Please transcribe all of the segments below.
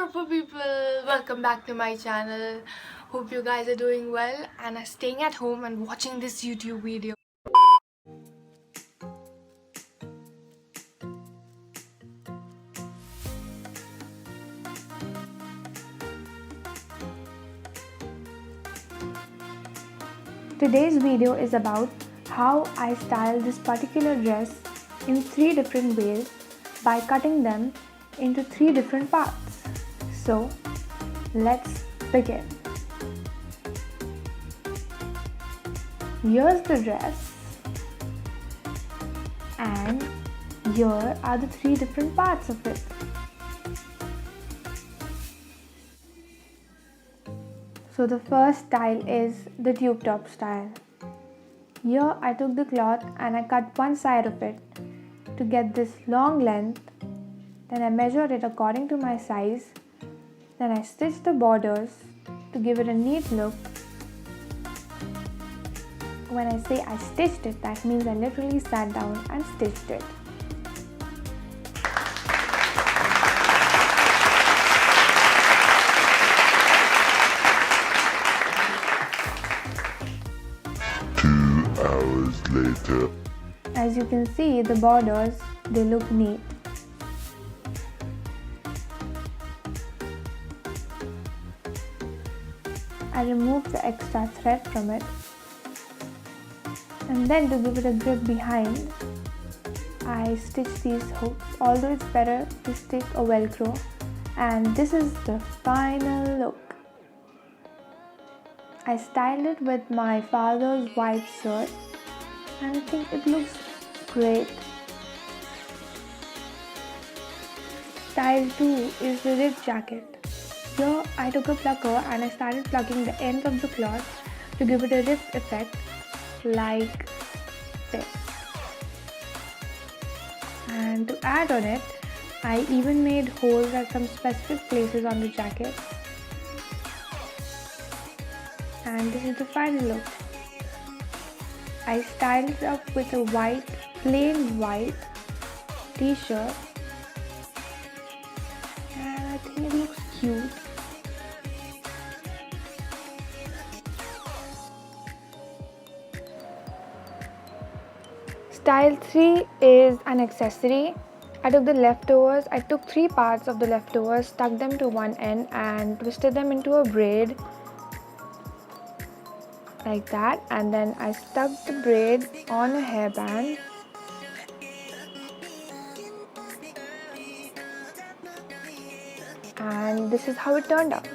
beautiful people, welcome back to my channel. Hope you guys are doing well and are staying at home and watching this YouTube video. Today's video is about how I style this particular dress in 3 different ways by cutting them into 3 different parts. So let's begin. Here's the dress and here are the 3 different parts of it. So the first style is the tube top style. Here I took the cloth and I cut one side of it to get this long length. Then I measured it according to my size. Then I stitched the borders to give it a neat look. When I say I stitched it, that means I literally sat down and stitched it. Hours later. As you can see, the borders, they look neat. I removed the extra thread from it. And then to give it a grip behind, I stitched these hooks, although it's better to stick a velcro. And this is the final look. I styled it with my father's white shirt and I think it looks great. Style 2 is the rib jacket. Here I took a plucker and I started plucking the ends of the cloth to give it a rib effect like this. And to add on it, I even made holes at some specific places on the jacket. And this is the final look. I styled it up with a plain white t-shirt and I think it looks cute. Style 3 is an accessory. I took the leftovers, I took 3 parts of the leftovers, stuck them to one end and twisted them into a braid like that, and then I stuck the braid on a hairband and this is how it turned out.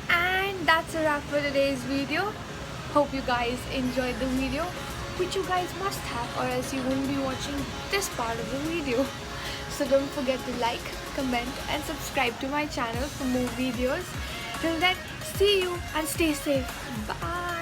And that's a wrap for today's video. Hope you guys enjoyed the video, which you guys must have, or else you wouldn't be watching this part of the video. So don't forget to like, comment and subscribe to my channel for more videos. Till then, see you and stay safe. Bye.